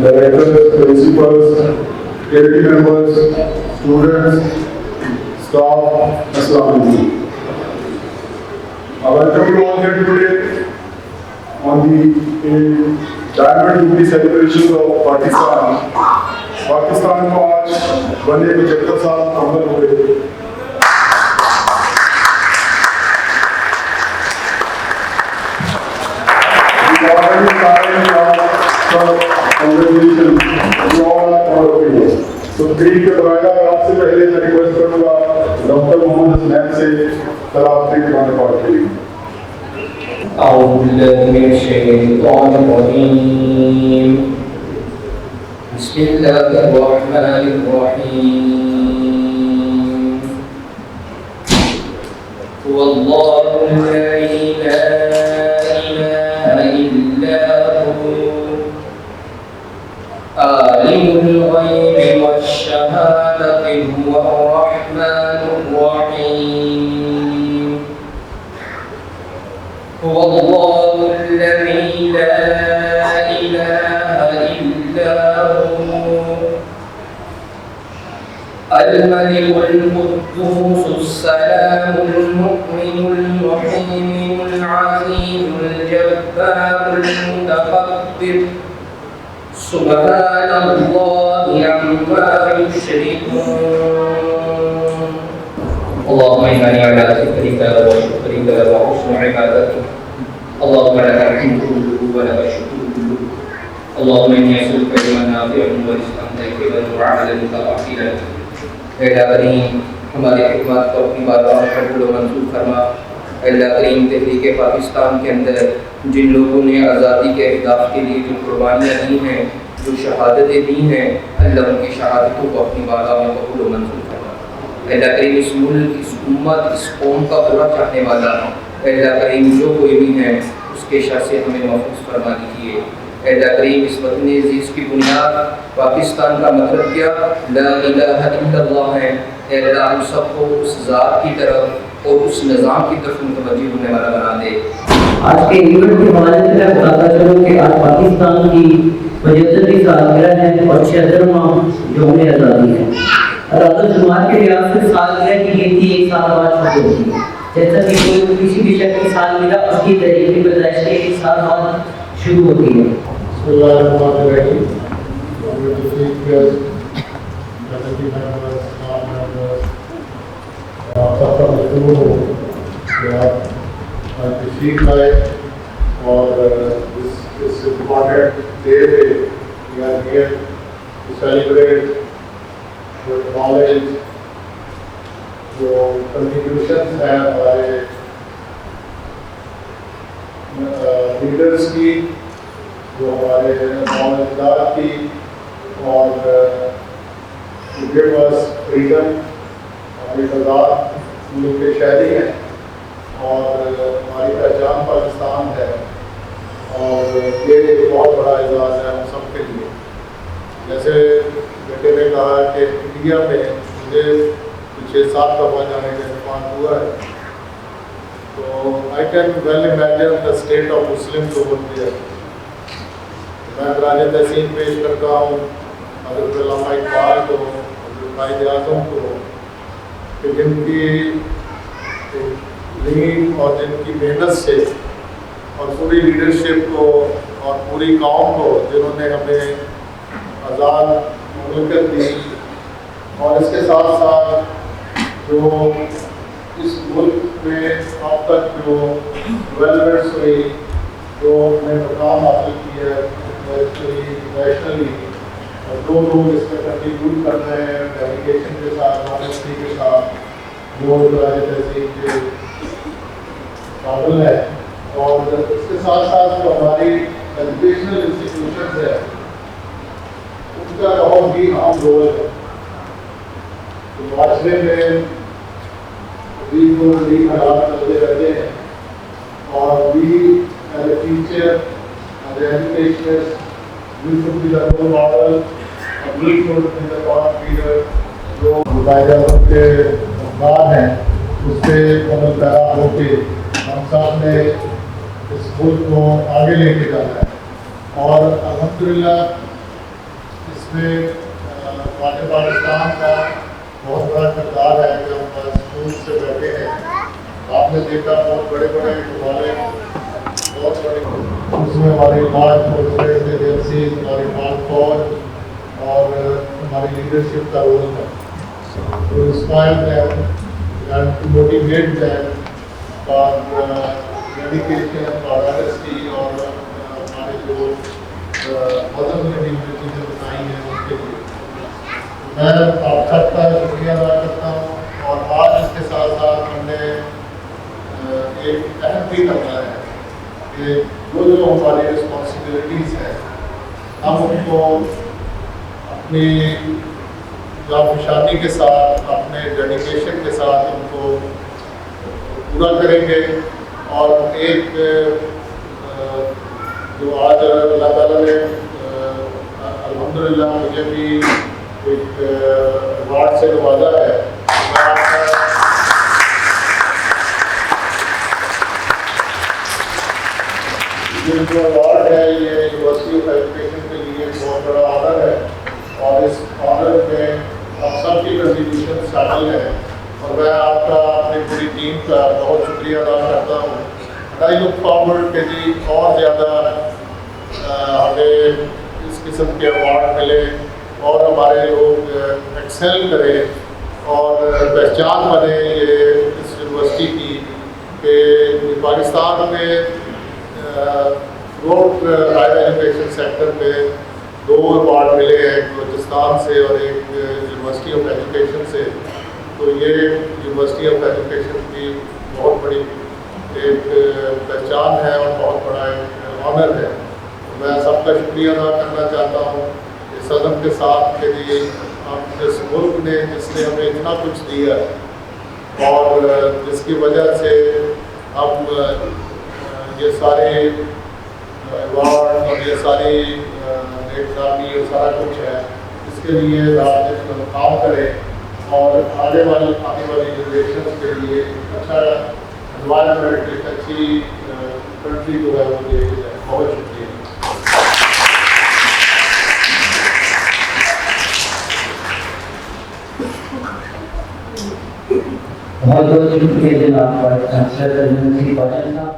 directors, principals, committee members, students, staff, Assalamu alaikum. I welcome you all here today on the Diamond Jubilee celebrations of Pakistan. Pakistan को आज बने 75 साल कमल हो गए। तो तकरीब के दौरान आपसे पहले मैं रिक्वेस्ट करूंगा डॉक्टर मोहम्मद हसनैन से सलावत कुरान पाक के लिए। أعوذ بالله من الشيطان الرجيم بسم الله الرحمن الرحيم هو الله الذي لا إله إلا هو عالم الغيب والشهادة هو الرحمن الرحيم هو الله الذي لا إله إلا هو الملك القدوس السلام المؤمن المحيي العزيز الجبار المتكبر سبحان الله عما يشركون اللهم إنني على ذكرك وشكرك وحسن عبادتك اللهم لك الحمد كله ولك الشكر كله اللهم إني أسألك علما نافعا ورزقا طيبا وعملا متقبلا ऐला करीम हमारी खिदमत को अपनी बारगाह में कबूल और मंजूर फरमा। ऐला करीम तहरीक पाकिस्तान के अंदर जिन लोगों ने आज़ादी के अहदाफ के लिए जो कुर्बानियाँ दी हैं, जो शहादतें दी हैं, अल्लाह उनकी शहादतों को अपनी बारगाह में कबूल और मंजूर फरमा। ऐला करीम इस मुल्क, इस उम्मत, इस कौम का बुरा चाहने वाला ऐला करीम जो कोई भी है उसके शर से हमें महफूज फरमा दीजिए। ऐला करीम इस वतन अज़ीज़ की बुनियाद पाकिस्तान का मतलब क्या ला इलाहा इल्लल्लाह है। ऐला हम सबको उस ज़ात की तरफ और उस निज़ाम की तरफ मुतवज्जिह होने वाला बना दे। आज के इवेंट के हवाले से मैं बताता चलूँ कि आज पाकिस्तान की 75वीं सालगिरह है और 76वां यौम आज़ादी है। जुमात के लिहाज से सालगिरह की गिनती एक साल बाद शुरू होती है। जैसा कि कोई किसी भी शख्स की सालगिरह उसकी तरीके पैदाइश के एक साल बाद शुरू होती है। और इस इम्पोर्टेंट डे पे we are here to celebrate जो नॉलेज, जो कंट्रीब्यूशन है हमारे लीडर्स की, जो हमारे नॉलेजदार की, और गिव अस फ्रीडम, हमारी आज़ाद मुल्क के शहरी हैं और हमारी पहचान पाकिस्तान है। और ये बहुत बड़ा एजाज़ है हम सब के लिए। जैसे बेटे ने कहा कि इंडिया में मुझे 6-7 दफ़ा जाने का इम्कान हुआ है, तो I can well imagine the state of Muslims over there. मैं राज तहसीन पेश करता हूँ हज़रत अल्लामा इकबाल को, हज़रत कायद-ए-आज़म को, कि जिनकी लीड और जिनकी मेहनत से और पूरी लीडरशिप को और पूरी कौम को जिन्होंने हमें आज़ाद मुल्कत दी, और इसके साथ साथ जो इस मुल्क में अब तक जो डेवलपमेंट्स हुई, जो हमने मुकाम हासिल किया है नेशनली, और जो लोग इसमें कंट्रीब्यूट कर रहे हैं डेलीगेशन के साथ, ऑनेस्टी के साथ, जो राज तहसील के काबिल है, और इसके साथ साथ जो हमारी एजुकेशनल इंस्टीट्यूशन है उनका बहुत ही अहम रोल है। तो माशरे में हालात चलते रहते हैं, और we as a teacher, as educationists, we should be the role model, और we should be the top leader. जो कायद-ए-आज़म के अफराद हैं उससे मदद पैदा होकर हम सब ने इस मुल्क को आगे लेके जाना है। और अल्हम्दुलिल्लाह इसमें हमारे पाकिस्तान का बहुत बड़ा किरदार है कि हम स्कूल से बैठे हैं। आपने देखा बहुत बड़े बड़े हमारे बहुत बड़े उसमें हमारी लार्ज फोर्सेस एजेंसीज, हमारी लार्ज फौज और हमारी लीडरशिप का रोल है। तो inspire them and motivate them for dedication और ऑनेस्टी और हमारे जो मदद में भी चीज़ें बताई हैं उसके लिए मैं आप सबका शुक्रिया अदा करता हूँ। और आज इसके साथ साथ हमने एक अहम भी करना है कि जो हमारी रिस्पॉन्सिबिलिटीज़ हैं हम उनको अपनी जाफशानी के साथ, अपने डेडिकेशन के साथ उनको पूरा करेंगे। और एक जो आज अल्लाह ताला ने अल्हम्दुलिल्लाह मुझे भी एक अवार्ड से नवाजा है। ये जो अवार्ड है ये यूनिवर्सिटी ऑफ एजुकेशन के लिए बहुत बड़ा ऑनर है और इस ऑनर में आप सबकी कंट्रीब्यूशन शामिल है और मैं आपका अपनी पूरी टीम का बहुत शुक्रिया अदा करता हूँ। आई लुक फॉरवर्ड के जी और ज़्यादा हमें इस किस्म के अवार्ड मिले और हमारे लोग एक्सेल करें और पहचान बने ये इस यूनिवर्सिटी की कि पाकिस्तान में रोड हायर एजुकेशन सेक्टर पे 2 अवार्ड मिले हैं, एक बलूचिस्तान से और एक यूनिवर्सिटी ऑफ एजुकेशन से। तो ये यूनिवर्सिटी ऑफ एजुकेशन की बहुत बड़ी एक पहचान है और बहुत बड़ा एक ऑनर है। मैं सबका शुक्रिया अदा करना चाहता हूँ इस सदम के साथ के लिए हम इस मुल्क ने जिसने हमें इतना कुछ दिया और जिसकी वजह से हम ये सारे अवार्ड और ये सारी नेकनामी और सारा कुछ है इसके लिए राजनीतिक काम करें और आने वाली जनरेशन के लिए अच्छा एनवायरनमेंट, एक अच्छी कंट्री जो है वो लेके जाए। बहुत शुक्रिया। बहुत बहुत शुक्रिया जनाब वाइस चांसलर यूनिवर्सिटी पाटन साहब।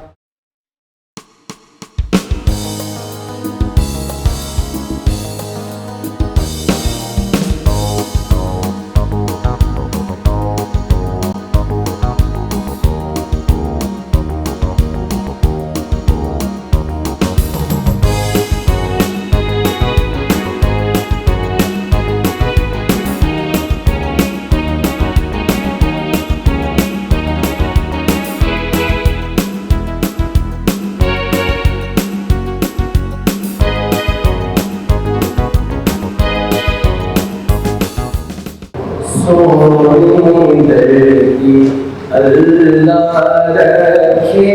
सोनी दर्दी अल्लाह रखे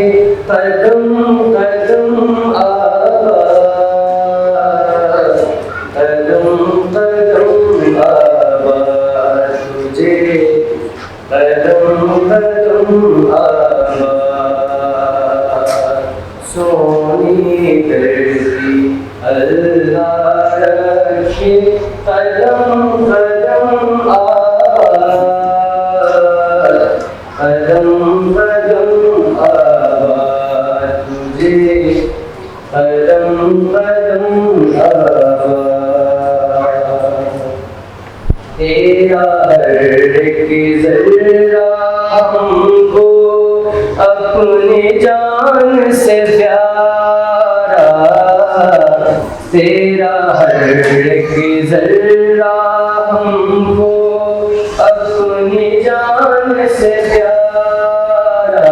कदम कदम आबाद, कदम कदम आबाद तुझे, कदम कदम आबाद। सोनी दर्दी अल्लाह रखे कदम कदम कदम कदम आबाद तुझे, कदम कदम आबाद। तेरा हर एक ज़र्रा हमको अपनी जान से प्यारा, तेरा हर एक ज़र्रा हमको अपनी जान से प्यारा।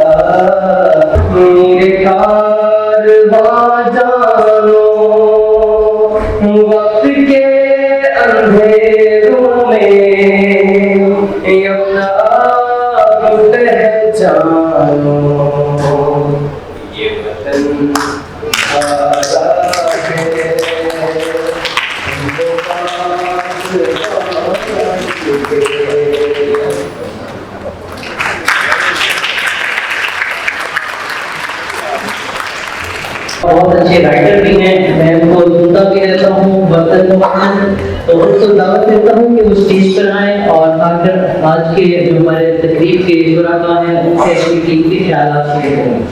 मेरे कारवां जानो वक्त के अंधेरों में अपना पहचानो, ये वतन हमारा है। बहुत अच्छे राइटर भी हैं, मैं उनको सुनता भी रहता हूँ। वतन तो उनको दावत देता हूँ कि वो स्टेज पर आए और आकर आज के जो हमारे तकरीब के शुराका हैं उनसे अपनी कीमती ख्यालात शेयर करें।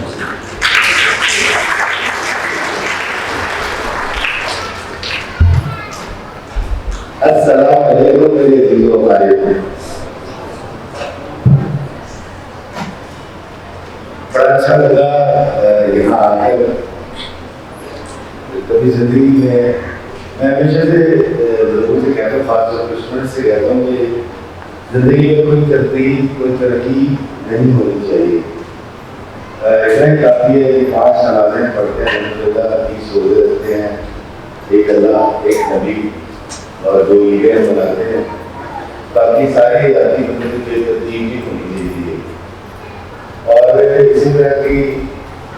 अस्सलाम वालेकुम मेरे दिलो भाई। बड़ा अच्छा लगा यहाँ आकर। कभी जिंदगी में मैं हमेशा से लोगों से कहता हूँ, खासतौर पर स्टूडेंट से कहता हूँ कि जिंदगी में कोई तरतीब कोई तरक्की नहीं होनी चाहिए। इतना ही काफ़ी है कि 5 नमाज़ें पढ़ते हैं, अल्हम्दुलिल्लाह 30 रोज़े रखते हैं, एक अल्लाह एक नबी और 2 ईदें मनाते हैं। बाकी सारे आदमी बंदे की तरतीब भी होनी चाहिए और इसी तरह की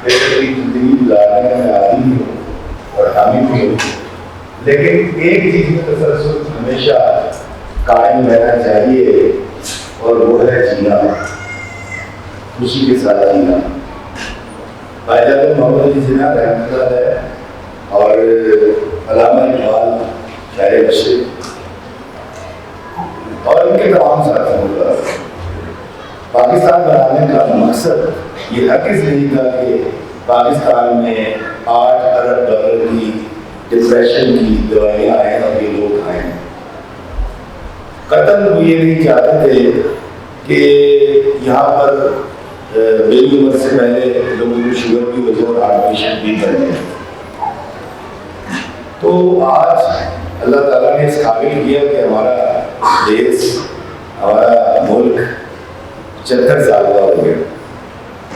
बेहतरीन जिंदगी गुजारने में मैं आदि भी हूँ और हामी भी हूँ। लेकिन एक चीज़ में तसल्सल हमेशा कायम रहना चाहिए और वो है जीना, खुशी के साथ जीना। भाईजान मोहम्मद अली जिन्ना रहमतुल्लाह अलैह और अल्लामा इकबाल शायर बशीर और उनके तमाम साथियों का पाकिस्तान बनाने का मकसद ये हरगिज़ नहीं था कि पाकिस्तान में 8 अरब डॉलर की डिप्रेशन की दवाइयाँ आए और ये लोग खाएँ। कतल वो ये नहीं चाहते थे कि यहाँ पर मेरी उम्र से पहले लोगों को शुगर की वजह और हार्ट पेशेंट भी बन जाए। तो आज अल्लाह ताला ने इस काबिल किया कि हमारा देश, हमारा मुल्क 75 साल का हो गया।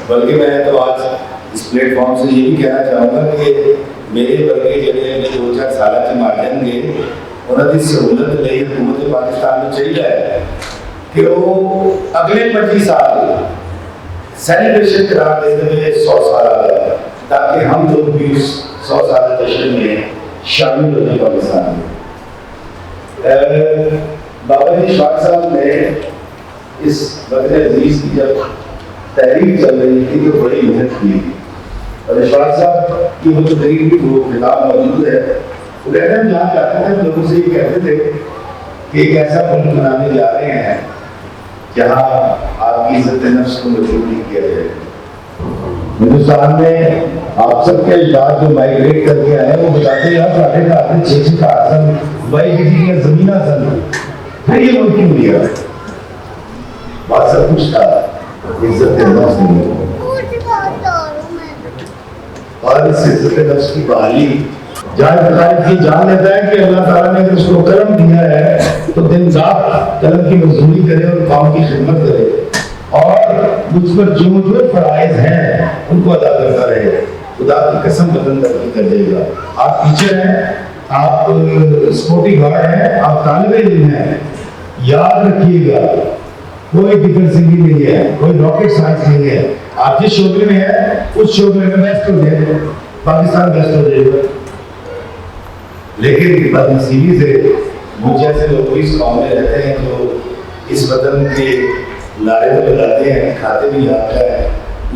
बल्कि मैं तो आज इस प्लेटफॉर्म से ये भी कहना चाहूँगा कि मेरे वर्गे जगह 2-4 साल के माध्यम के उन्होंने सहूलत ली हुकूमत पाकिस्तान में चाहिए कि वो अगले 25 साल सेलिब्रेशन करार देते हुए 100 साल आ गया, ताकि हम लोग भी उस 100 साल जश्न में शामिल होने पाकिस्तान में। बाबा जी शाह साहब ने इस वक्त अजीज की जब तहरीक चल रही थी तो बड़ी मेहनत की और इशफाक साहब की वो तहरीक भी वो किताब मौजूद है। वो कहते हैं जहाँ जाते थे लोगों से ये कहते थे कि एक ऐसा मुल्क बनाने जा रहे हैं जहाँ आपकी इज्जत नफ्स को मजबूत नहीं किया जाए। हिंदुस्तान में आप सबके अजदाद जो माइग्रेट करके आए वो बताते हैं यार साढ़े का आपने 6 का आसन भाई किसी का जमीना सन फिर ये मुल्क क्यों लिया। बात सब कुछ था, इज्जत नफ्स नहीं और इस इज्जत नफ्स की बहाली जान की जान लेता है कि अल्लाह ताला ने अगर उसको कर्म दिया है तो दिन रात कलम की मजदूरी करे और काम की खिदमत करे और मुझ पर जो जो फराइज हैं उनको अदा करता रहे। खुदा की कसम बदन तरक्की कर देगा। आप टीचर हैं, आप सिक्योरिटी गार्ड हैं, आप तालिब इल्म हैं, याद रखिएगा कोई दिक्कत जिंदगी नहीं है, कोई रॉकेट साइंस नहीं है। आप जिस शोबे में है उस शोबे में बेस्ट हो जाएगा, पाकिस्तान बेस्ट हो जाएगा। लेकिन बदनसीबी से मुझ जैसे लोग इस कौम में रहते हैं जो इस वतन के नारे तो लगाते हैं, खाते भी आता है,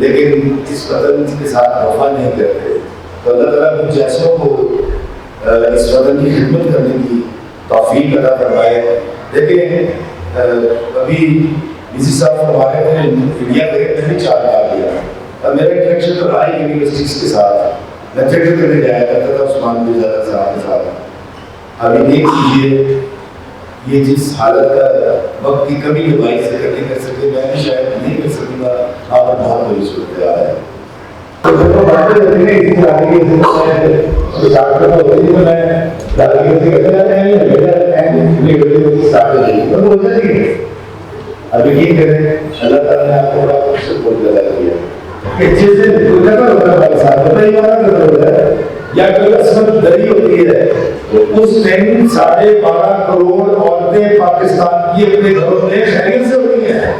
लेकिन इस वतन के साथ वफा नहीं करते। तो अल्लाह ताला मुझ जैसों को इस वतन की खिदमत करने की तौफीक अता फरमाए। देखिए अभी इसी साल हमारे इंडिया गए थे भी 4 बार गया और मेरा इंटरेक्शन तो रहा यूनिवर्सिटीज़ के साथ। मैं थिएटर करने जाया करता था उस्मान बिन ज़ादा साहब के साथ। अभी देख लीजिए ये जिस हालत का वक्त की कमी दवाई से नहीं कर सके, मैं भी शायद नहीं कर सकूँगा। आप बहुत बड़ी सूरत है तो बातें रखने इस आगे के साथ में होती है। मैं राजनीति से कहते जाते हैं अभी ये करें अल्लाह ताला ने आपको बड़ा खुश पैदा किया कि जैसे गुजरता होता है पाकिस्तान में होता है या कोई असमत दरी होती है तो उस टाइम 12.5 करोड़ औरतें पाकिस्तान की अपने घरों में खैरियत से होती हैं।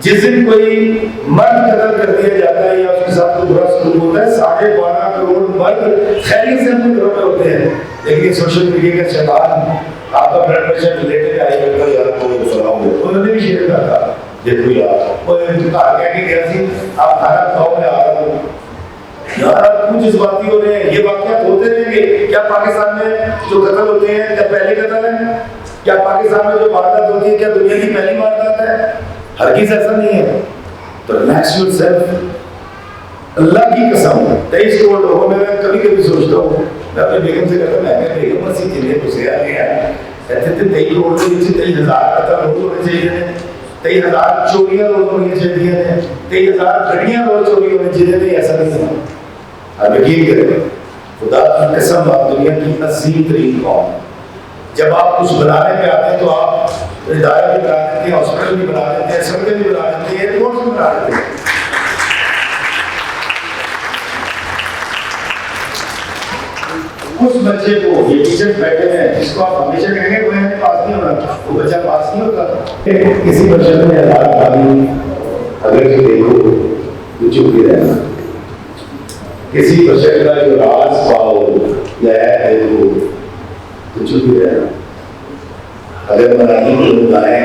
जिस दिन कोई मर्द कत्ल कर दिया जाता है या उसके साथ कोई बुरा सलूक होता है 12.5 करोड़ मर्द खैरियत से अपने घरों में होते हैं। लेकिन सोशल मीडिया का शैतान आपका ब्लड प्रेशर रिलेटेड आई करता यार को फैलाओगे उन्होंने भी शेयर करा था देखो यार वो कहा क्या कि कैसी आप खाना खाओ मैं आ रहा हूँ यार कुछ जज्बाती हो रहे हैं, ये वाकयात होते रहेंगे। क्या पाकिस्तान में जो कत्ल होते हैं क्या पहले कत्ल है? क्या पाकिस्तान में जो वारदात होती है क्या दुनिया की पहली वारदात है? हरगिज़ ऐसा नहीं है। तो रिलैक्स योरसेल्फ। अल्लाह की कसम 23 करोड़ लोगों में मैं कभी कभी सोचता हूँ, मैं अपने बेगम से कहता मैं बेगम मसीह के लिए घुसे आ गया ऐसे 23 करोड़ के नीचे 23,000 कत्ल रोज होने चाहिए, 23,000 चोरियां रोज होनी चाहिए, 23,000 गड्डियां रोज चोरी होनी चाहिए। नहीं, ऐसा नहीं है। अब यकीन करें, खुदा की कसम, आप दुनिया की अजीम तरीन कौम। जब आप कुछ बनाने पे आते हैं तो आप इदारे भी बना देते हैं, हॉस्पिटल भी बना देते हैं, सड़कें भी बना देते हैं, एयरपोर्ट भी बना देते हैं। उस बच्चे को ये टीचर बैठे हैं जिसको आप हमेशा कहेंगे वो मैंने पास नहीं होना, वो बच्चा पास नहीं होता। किसी बच्चे ने आवाज डाली अगर जो देखो तो चुप ही रहना। किसी बच्चे का जो राज पाओ या है देखो तो चुप ही रहना। अगर मनाही को लोग गाएं,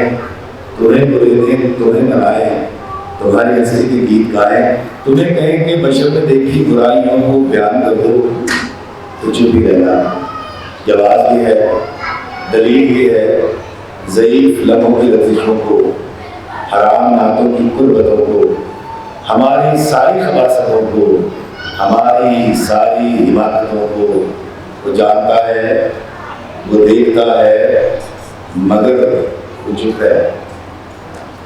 तुम्हें बुरे दिन तुम्हें मनाए, तुम्हारी हंसी के गीत गाएं, तुम्हें कहें कि बशर में देखी बुराइयों को बयान कर दो तो चुप ही रहना। जवाब ये है, दलील ये है, ज़ईफ़ लम्हों की लज़िशों को, हराम नातों की कुर्बतों को, हमारी सारी खबासतों को, हमारी सारी हिमाकतों को वो जानता है, वो देखता है, मगर वो चुप है।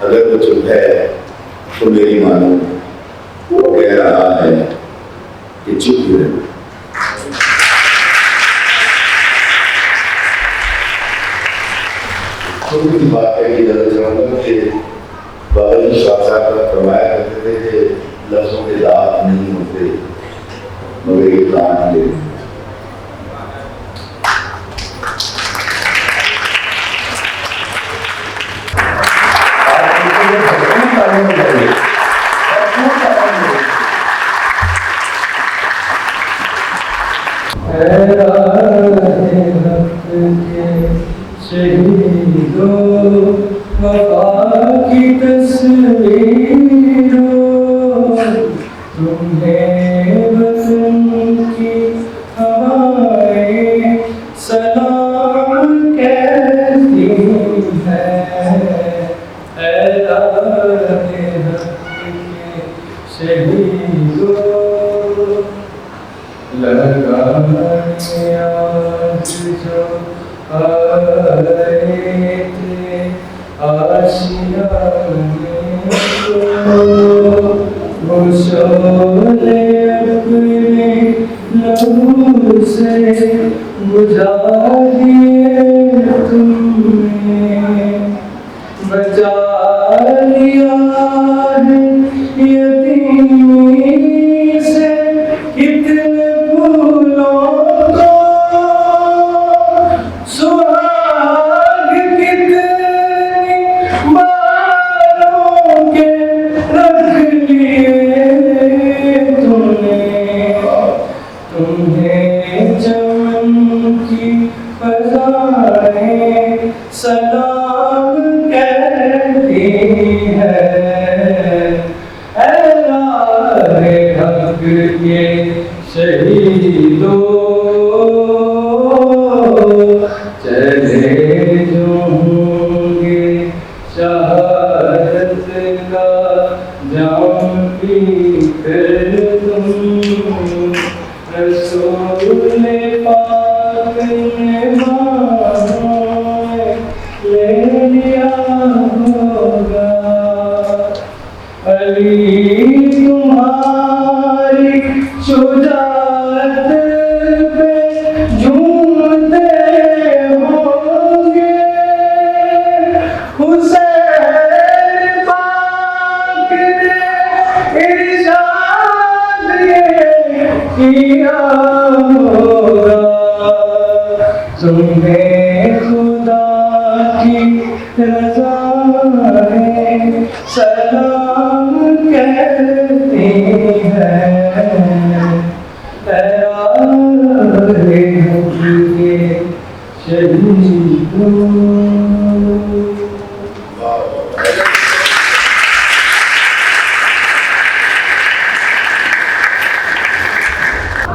अगर वो चुप है तो मेरी मानो वो कह रहा है कि चुप ही रहना। छोटी सी बात है कि जरूरत के बाबा जी साहब फरमाया करते थे कि लफ्जों के दाग नहीं होते मगर ये कान ले।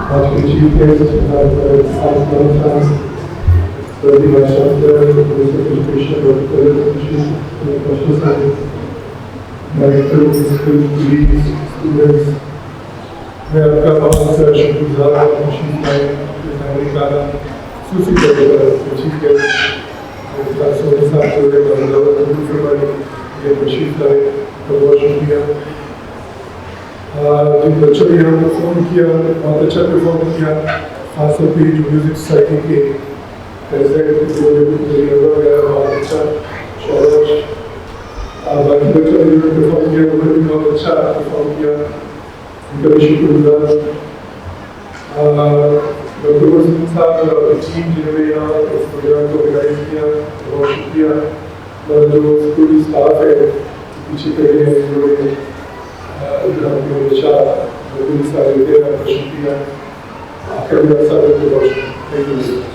आज के chief guest the Vice Chancellor, Education, Dr. Director of the school, police, students, मैं आपका बहुत सारा शुक्रगुजार हूँ चीफ फैमिली का सूची चीफ गेस्ट सोनी साहब को ये तशरीफ लाए तो बहुत शुक्रिया। जिन बच्चों ने यहाँ परफॉर्म किया बहुत अच्छा परफॉर्म किया, खासतौर पर जो म्यूजिक सोसाइटी के प्रेसिडेंट बहुत अच्छा शौरश, बाकी बच्चों ने जो परफॉर्म किया उन्होंने भी बहुत अच्छा परफॉर्म किया, उनका भी शुक्रगुजार। डॉक्टर वसीम साहब और टीम जिन्होंने यहाँ इस प्रोग्राम को ऑर्गेनाइज किया बहुत शुक्रिया, और जो स्कूल स्टाफ है पीछे खड़े हैं जिन्होंने हमेशा साथ देते हैं बहुत शुक्रिया। आखिर में साथ को बहुत शुक्रिया।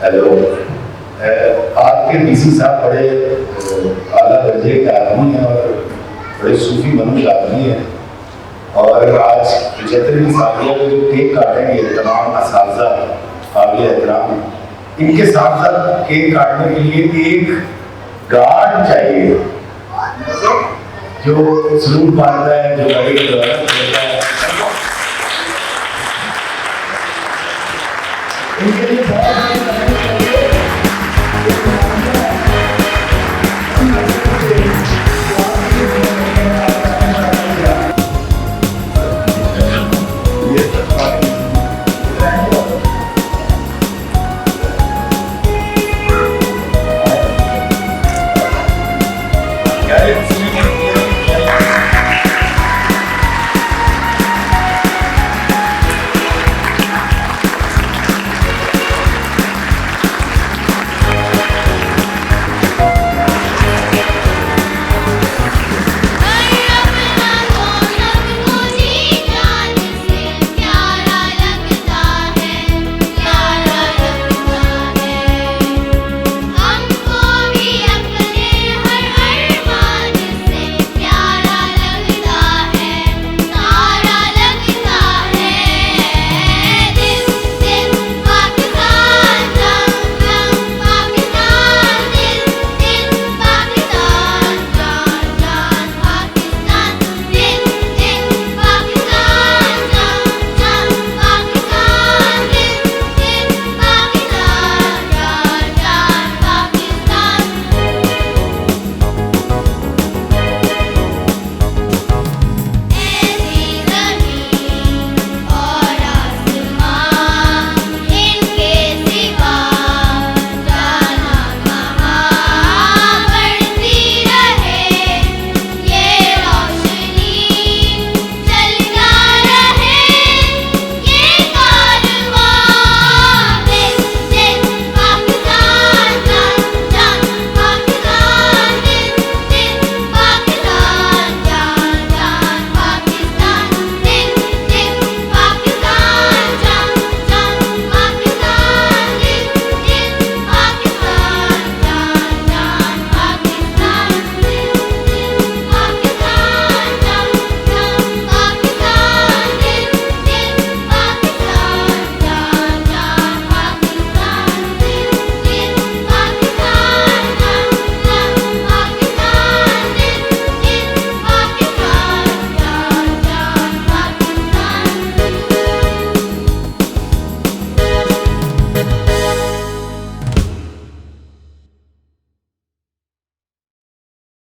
हेलो, आज के डीसी साहब बड़े आला दर्जे के आदमी हैं और बड़े सूफी मनुष्य आदमी हैं, और आज 75वीं सालगिरह में जो केक काटेंगे तमाम असातिज़ा काबिल एहतराम, इनके साथ साथ केक काटने के लिए एक गार्ड चाहिए जो सलूट मारता है, जो गाड़ी का द्वारा करता है। इनके लिए बहुत